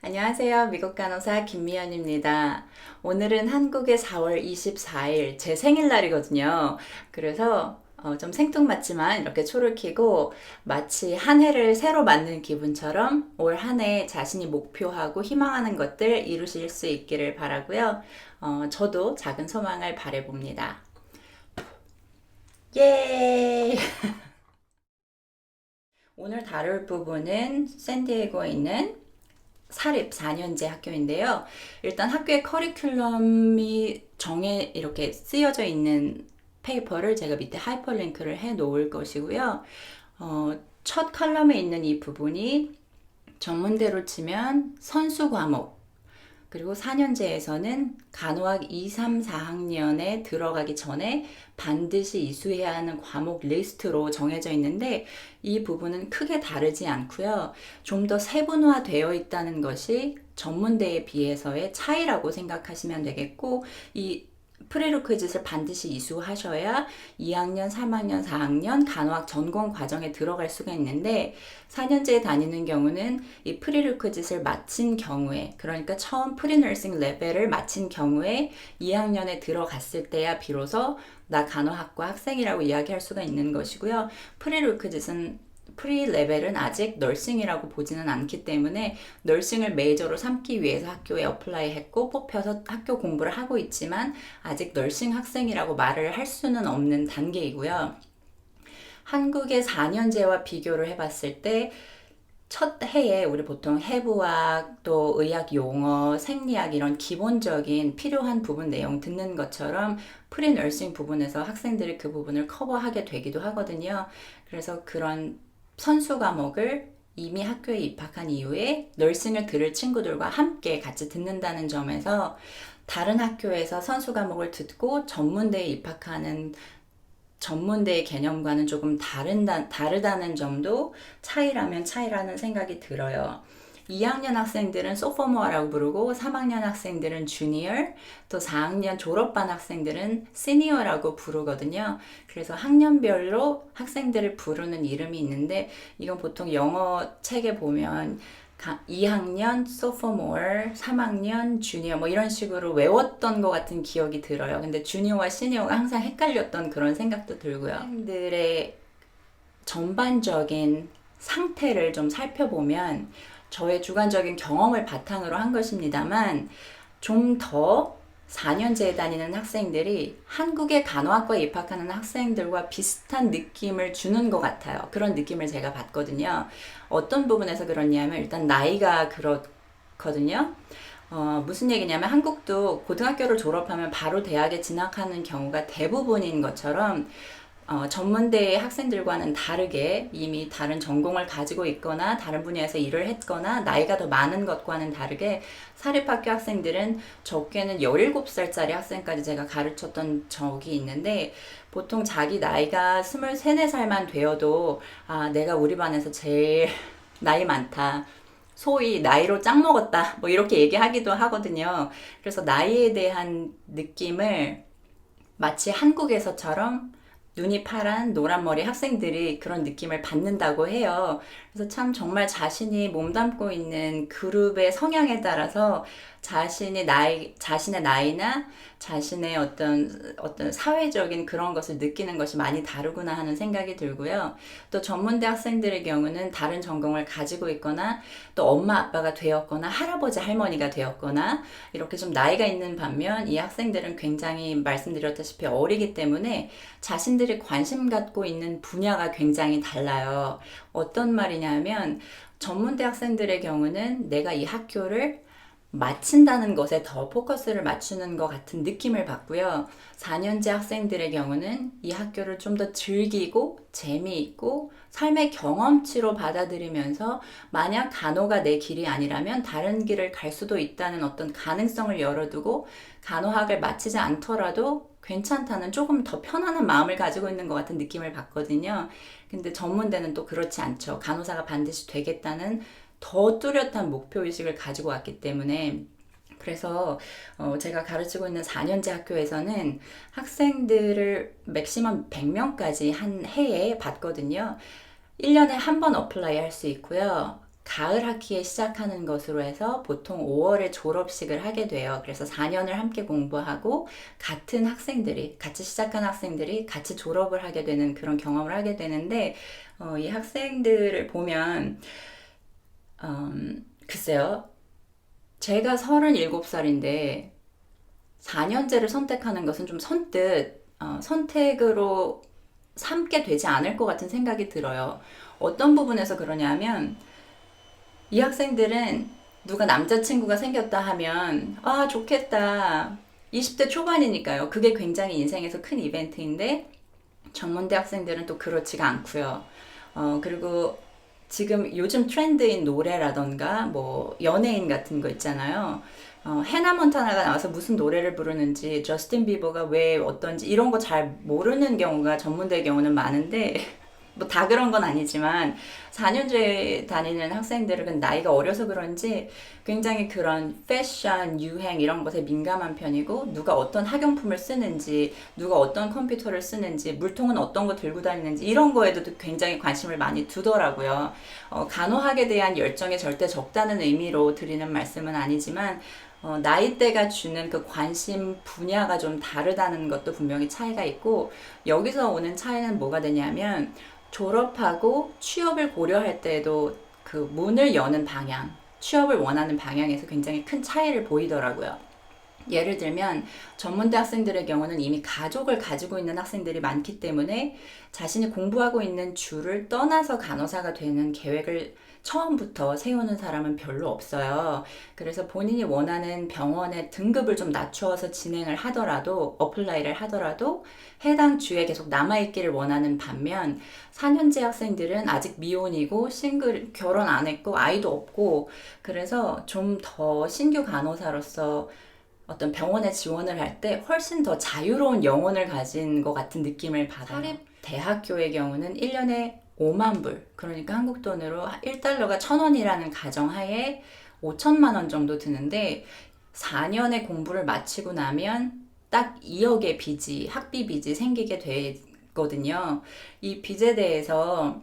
안녕하세요. 미국 간호사 김미연입니다. 오늘은 한국의 4월 24일 제 생일날이거든요. 그래서 좀 생뚱맞지만 이렇게 초를 켜고 마치 한 해를 새로 맞는 기분처럼 올 한 해 자신이 목표하고 희망하는 것들 이루실 수 있기를 바라고요. 저도 작은 소망을 바라봅니다. 예! 오늘 다룰 부분은 샌디에고에 있는 사립 4년제 학교인데요. 일단 학교의 커리큘럼이 이렇게 쓰여져 있는 페이퍼를 제가 밑에 하이퍼링크를 해 놓을 것이고요. 첫 칼럼에 있는 이 부분이 전문대로 치면 선수 과목, 그리고 4년제에서는 간호학 2, 3, 4학년에 들어가기 전에 반드시 이수해야 하는 과목 리스트로 정해져 있는데 이 부분은 크게 다르지 않고요. 좀 더 세분화되어 있다는 것이 전문대에 비해서의 차이라고 생각하시면 되겠고, 이 프리루퀴짓을 반드시 이수하셔야 2학년, 3학년, 4학년 간호학 전공 과정에 들어갈 수가 있는데 4년제에 다니는 경우는 이 프리루퀴짓을 마친 경우에, 그러니까 처음 프리너싱 레벨을 마친 경우에 2학년에 들어갔을 때야 비로소 나 간호학과 학생이라고 이야기할 수가 있는 것이고요. 프리 레벨은 아직 널싱이라고 보지는 않기 때문에 널싱을 메이저로 삼기 위해서 학교에 어플라이 했고 뽑혀서 학교 공부를 하고 있지만 아직 널싱 학생이라고 말을 할 수는 없는 단계이고요. 한국의 4년제와 비교를 해봤을 때 첫 해에 우리 보통 해부학, 또 의학 용어, 생리학 이런 기본적인 필요한 부분 내용 듣는 것처럼 프리너싱 부분에서 학생들이 그 부분을 커버하게 되기도 하거든요. 그래서 그런 선수 과목을 이미 학교에 입학한 이후에 널싱을 들을 친구들과 함께 같이 듣는다는 점에서 다른 학교에서 선수 과목을 듣고 전문대에 입학하는 전문대의 개념과는 조금 다르다는 점도 차이라면 차이라는 생각이 들어요. 2학년 학생들은 소포모어라고 부르고 3학년 학생들은 주니어, 또 4학년 졸업반 학생들은 시니어라고 부르거든요. 그래서 학년별로 학생들을 부르는 이름이 있는데 이건 보통 영어 책에 보면 2학년 소포모어, 3학년 주니어 뭐 이런 식으로 외웠던 것 같은 기억이 들어요. 근데 주니어와 시니어가 항상 헷갈렸던 그런 생각도 들고요. 학생들의 전반적인 상태를 좀 살펴보면 저의 주관적인 경험을 바탕으로 한 것입니다만 좀 더 4년제에 다니는 학생들이 한국의 간호학과에 입학하는 학생들과 비슷한 느낌을 주는 것 같아요. 그런 느낌을 제가 받거든요. 어떤 부분에서 그러냐면 일단 나이가 그렇거든요. 무슨 얘기냐면 한국도 고등학교를 졸업하면 바로 대학에 진학하는 경우가 대부분인 것처럼 전문대의 학생들과는 다르게 이미 다른 전공을 가지고 있거나 다른 분야에서 일을 했거나 나이가 더 많은 것과는 다르게 사립학교 학생들은 적게는 17살짜리 학생까지 제가 가르쳤던 적이 있는데 보통 자기 나이가 23, 4살만 되어도 내가 우리 반에서 제일 나이 많다. 소위 나이로 짱 먹었다. 뭐 이렇게 얘기하기도 하거든요. 그래서 나이에 대한 느낌을 마치 한국에서처럼 눈이 파란 노란 머리 학생들이 그런 느낌을 받는다고 해요. 그래서 참 정말 자신이 몸담고 있는 그룹의 성향에 따라서 자신의 나이나 자신의 어떤 사회적인 그런 것을 느끼는 것이 많이 다르구나 하는 생각이 들고요. 또 전문대 학생들의 경우는 다른 전공을 가지고 있거나 또 엄마 아빠가 되었거나 할아버지 할머니가 되었거나 이렇게 좀 나이가 있는 반면 이 학생들은 굉장히 말씀드렸다시피 어리기 때문에 자신들이 관심 갖고 있는 분야가 굉장히 달라요. 어떤 말이냐면 전문대 학생들의 경우는 내가 이 학교를 마친다는 것에 더 포커스를 맞추는 것 같은 느낌을 받고요. 4년제 학생들의 경우는 이 학교를 좀 더 즐기고 재미있고 삶의 경험치로 받아들이면서 만약 간호가 내 길이 아니라면 다른 길을 갈 수도 있다는 어떤 가능성을 열어두고 간호학을 마치지 않더라도 괜찮다는 조금 더 편안한 마음을 가지고 있는 것 같은 느낌을 받거든요. 근데 전문대는 또 그렇지 않죠. 간호사가 반드시 되겠다는 더 뚜렷한 목표의식을 가지고 왔기 때문에 그래서 제가 가르치고 있는 4년제 학교에서는 학생들을 맥시멈 100명까지 한 해에 받거든요. 1년에 한 번 어플라이 할 수 있고요. 가을 학기에 시작하는 것으로 해서 보통 5월에 졸업식을 하게 돼요. 그래서 4년을 함께 공부하고 같은 학생들이, 같이 시작한 학생들이 같이 졸업을 하게 되는 그런 경험을 하게 되는데, 이 학생들을 보면, 글쎄요. 제가 37살인데 4년제를 선택하는 것은 좀 선뜻 선택으로 삼게 되지 않을 것 같은 생각이 들어요. 어떤 부분에서 그러냐면 이 학생들은 누가 남자친구가 생겼다 하면 아 좋겠다. 20대 초반이니까요. 그게 굉장히 인생에서 큰 이벤트인데 전문대 학생들은 또 그렇지가 않고요. 그리고 지금 요즘 트렌드인 노래라던가 뭐 연예인 같은 거 있잖아요. 해나 몬타나가 나와서 무슨 노래를 부르는지 저스틴 비버가 왜 어떤지 이런 거 잘 모르는 경우가 전문대 경우는 많은데 뭐 다 그런 건 아니지만 4년제 다니는 학생들은 나이가 어려서 그런지 굉장히 그런 패션, 유행 이런 것에 민감한 편이고 누가 어떤 학용품을 쓰는지 누가 어떤 컴퓨터를 쓰는지 물통은 어떤 거 들고 다니는지 이런 거에도 굉장히 관심을 많이 두더라고요. 간호학에 대한 열정이 절대 적다는 의미로 드리는 말씀은 아니지만 나이대가 주는 그 관심 분야가 좀 다르다는 것도 분명히 차이가 있고 여기서 오는 차이는 뭐가 되냐면 졸업하고 취업을 고려할 때에도 그 문을 여는 방향, 취업을 원하는 방향에서 굉장히 큰 차이를 보이더라고요. 예를 들면 전문대 학생들의 경우는 이미 가족을 가지고 있는 학생들이 많기 때문에 자신이 공부하고 있는 주를 떠나서 간호사가 되는 계획을 처음부터 세우는 사람은 별로 없어요. 그래서 본인이 원하는 병원의 등급을 좀 낮추어서 진행을 하더라도, 어플라이를 하더라도 해당 주에 계속 남아있기를 원하는 반면 4년제 학생들은 아직 미혼이고 싱글, 결혼 안 했고 아이도 없고 그래서 좀 더 신규 간호사로서 어떤 병원에 지원을 할 때 훨씬 더 자유로운 영혼을 가진 것 같은 느낌을 받아요. 사립 대학교의 경우는 1년에 5만 불, 그러니까 한국 돈으로 1달러가 1,000원이라는 가정하에 5천만 원 정도 드는데 4년의 공부를 마치고 나면 딱 2억의 빚이, 학비 빚이 생기게 되거든요. 이 빚에 대해서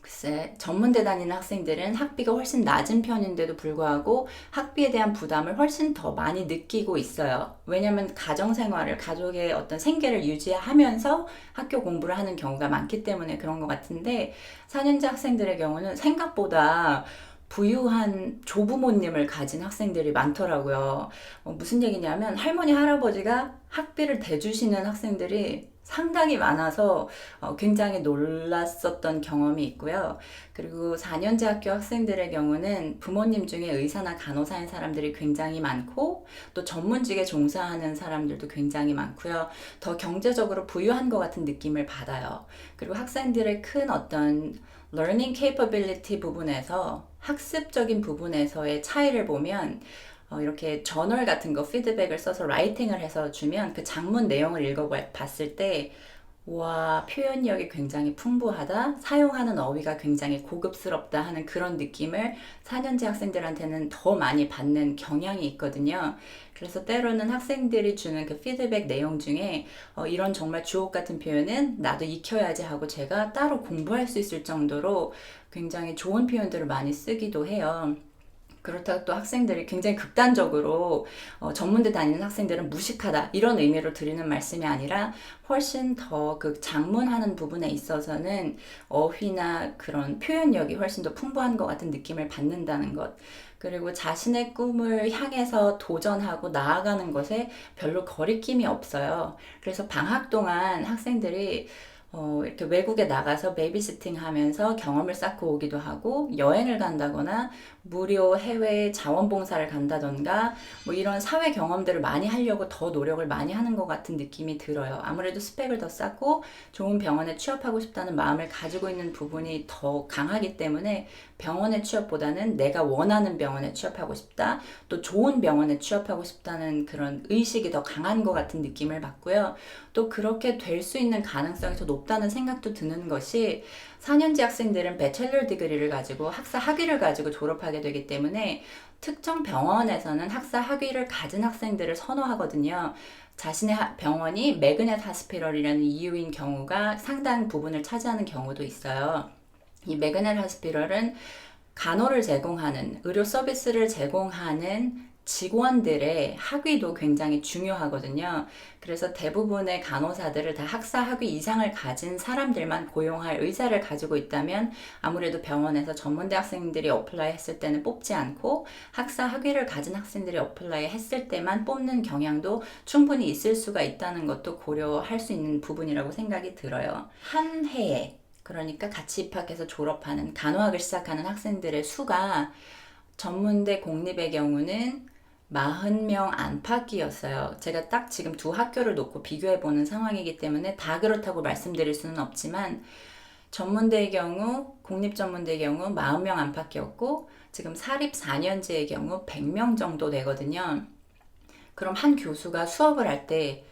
글쎄, 전문대 다니는 학생들은 학비가 훨씬 낮은 편인데도 불구하고 학비에 대한 부담을 훨씬 더 많이 느끼고 있어요. 왜냐면 가정생활을, 가족의 어떤 생계를 유지하면서 학교 공부를 하는 경우가 많기 때문에 그런 것 같은데, 4년제 학생들의 경우는 생각보다 부유한 조부모님을 가진 학생들이 많더라고요. 무슨 얘기냐면 할머니, 할아버지가 학비를 대주시는 학생들이 상당히 많아서 굉장히 놀랐었던 경험이 있고요. 그리고 4년제 학교 학생들의 경우는 부모님 중에 의사나 간호사인 사람들이 굉장히 많고 또 전문직에 종사하는 사람들도 굉장히 많고요. 더 경제적으로 부유한 것 같은 느낌을 받아요. 그리고 학생들의 큰 어떤 learning capability 부분에서 학습적인 부분에서의 차이를 보면 이렇게 저널 같은 거 피드백을 써서 라이팅을 해서 주면 그 장문 내용을 읽어봤을 때 와, 표현력이 굉장히 풍부하다, 사용하는 어휘가 굉장히 고급스럽다 하는 그런 느낌을 4년제 학생들한테는 더 많이 받는 경향이 있거든요. 그래서 때로는 학생들이 주는 그 피드백 내용 중에 이런 정말 주옥 같은 표현은 나도 익혀야지 하고 제가 따로 공부할 수 있을 정도로 굉장히 좋은 표현들을 많이 쓰기도 해요. 그렇다고 또 학생들이 굉장히 극단적으로 전문대 다니는 학생들은 무식하다 이런 의미로 드리는 말씀이 아니라 훨씬 더 그 장문하는 부분에 있어서는 어휘나 그런 표현력이 훨씬 더 풍부한 것 같은 느낌을 받는다는 것. 그리고 자신의 꿈을 향해서 도전하고 나아가는 것에 별로 거리낌이 없어요. 그래서 방학 동안 학생들이 이렇게 외국에 나가서 베이비시팅 하면서 경험을 쌓고 오기도 하고 여행을 간다거나 무료 해외 자원봉사를 간다던가 뭐 이런 사회 경험들을 많이 하려고 더 노력을 많이 하는 것 같은 느낌이 들어요. 아무래도 스펙을 더 쌓고 좋은 병원에 취업하고 싶다는 마음을 가지고 있는 부분이 더 강하기 때문에 병원에 취업보다는 내가 원하는 병원에 취업하고 싶다, 또 좋은 병원에 취업하고 싶다는 그런 의식이 더 강한 것 같은 느낌을 받고요. 또 그렇게 될 수 있는 가능성이 더 높다는 생각도 드는 것이 4년제 학생들은 배첼러 디그리를 가지고 학사 학위를 가지고 졸업하게 되기 때문에 특정 병원에서는 학사 학위를 가진 학생들을 선호하거든요. 자신의 병원이 매그넷 하스피럴이라는 이유인 경우가 상당 부분을 차지하는 경우도 있어요. 이 매그넷 하스피럴은 간호를 제공하는, 의료 서비스를 제공하는 직원들의 학위도 굉장히 중요하거든요. 그래서 대부분의 간호사들을 다 학사 학위 이상을 가진 사람들만 고용할 의사를 가지고 있다면 아무래도 병원에서 전문대 학생들이 어플라이 했을 때는 뽑지 않고 학사 학위를 가진 학생들이 어플라이 했을 때만 뽑는 경향도 충분히 있을 수가 있다는 것도 고려할 수 있는 부분이라고 생각이 들어요. 한 해에, 그러니까 같이 입학해서 졸업하는 간호학을 시작하는 학생들의 수가 전문대 공립의 경우는 40명 안팎이었어요. 제가 딱 지금 두 학교를 놓고 비교해보는 상황이기 때문에 다 그렇다고 말씀드릴 수는 없지만 전문대의 경우, 공립전문대의 경우 40명 안팎이었고 지금 사립 4년제의 경우 100명 정도 되거든요. 그럼 한 교수가 수업을 할 때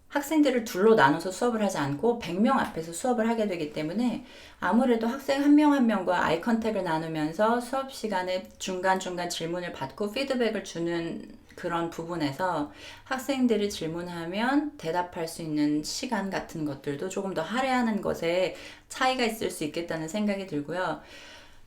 학생들을 둘로 나눠서 수업을 하지 않고 100명 앞에서 수업을 하게 되기 때문에 아무래도 학생 한 명 한 명과 아이 컨택을 나누면서 수업 시간에 중간중간 질문을 받고 피드백을 주는 그런 부분에서 학생들이 질문하면 대답할 수 있는 시간 같은 것들도 조금 더 할애하는 것에 차이가 있을 수 있겠다는 생각이 들고요.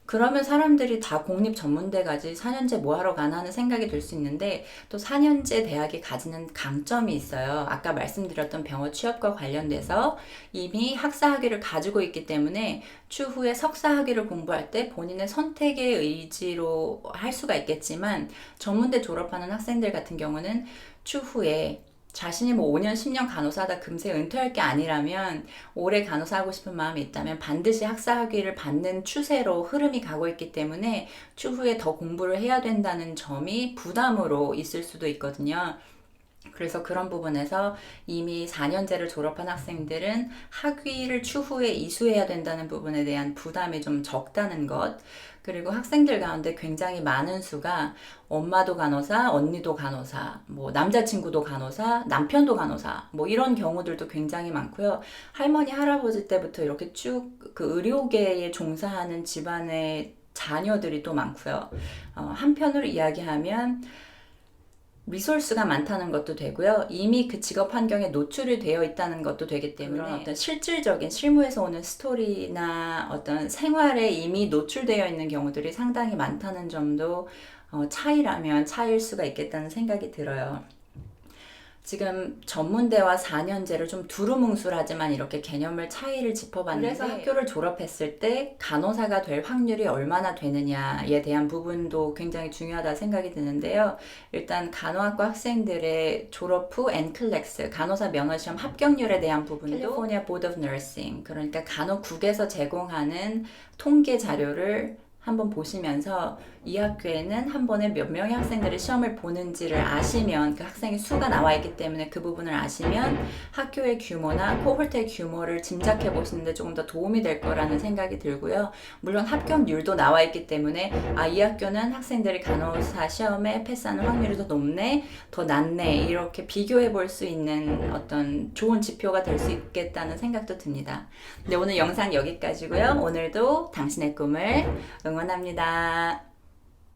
그러면 사람들이 다 공립 전문대 가지 4년제 뭐 하러 가나 하는 생각이 들 수 있는데 또 4년제 대학이 가지는 강점이 있어요. 아까 말씀드렸던 병원 취업과 관련돼서 이미 학사 학위를 가지고 있기 때문에 추후에 석사 학위를 공부할 때 본인의 선택의 의지로 할 수가 있겠지만 전문대 졸업하는 학생들 같은 경우는 추후에 자신이 뭐 5년, 10년 간호사하다 금세 은퇴할 게 아니라면 오래 간호사 하고 싶은 마음이 있다면 반드시 학사 학위를 받는 추세로 흐름이 가고 있기 때문에 추후에 더 공부를 해야 된다는 점이 부담으로 있을 수도 있거든요. 그래서 그런 부분에서 이미 4년제를 졸업한 학생들은 학위를 추후에 이수해야 된다는 부분에 대한 부담이 좀 적다는 것. 그리고 학생들 가운데 굉장히 많은 수가 엄마도 간호사, 언니도 간호사, 뭐 남자친구도 간호사, 남편도 간호사, 뭐 이런 경우들도 굉장히 많고요. 할머니, 할아버지 때부터 이렇게 쭉 그 의료계에 종사하는 집안의 자녀들이 또 많고요. 한편으로 이야기하면 리소스가 많다는 것도 되고요. 이미 그 직업 환경에 노출이 되어 있다는 것도 되기 때문에 어떤 실질적인 실무에서 오는 스토리나 어떤 생활에 이미 노출되어 있는 경우들이 상당히 많다는 점도 차이라면 차이일 수가 있겠다는 생각이 들어요. 지금 전문대와 4년제를 좀 두루뭉술하지만 이렇게 개념을 차이를 짚어봤는데 그래서 학교를 졸업했을 때 간호사가 될 확률이 얼마나 되느냐에 대한 부분도 굉장히 중요하다 생각이 드는데요. 일단 간호학과 학생들의 졸업 후 NCLEX 간호사 면허시험 합격률에 대한 부분도 캘리포니아 보드 오브 너싱 그러니까 간호국에서 제공하는 통계 자료를 한번 보시면서 이 학교에는 한 번에 몇 명의 학생들이 시험을 보는지를 아시면 그 학생의 수가 나와 있기 때문에 그 부분을 아시면 학교의 규모나 코홀트의 규모를 짐작해 보시는데 조금 더 도움이 될 거라는 생각이 들고요. 물론 합격률도 나와 있기 때문에 이 학교는 학생들이 간호사 시험에 패스하는 확률이 더 높네, 더 낮네 이렇게 비교해 볼 수 있는 어떤 좋은 지표가 될 수 있겠다는 생각도 듭니다. 네, 오늘 영상 여기까지고요. 오늘도 당신의 꿈을 응원합니다.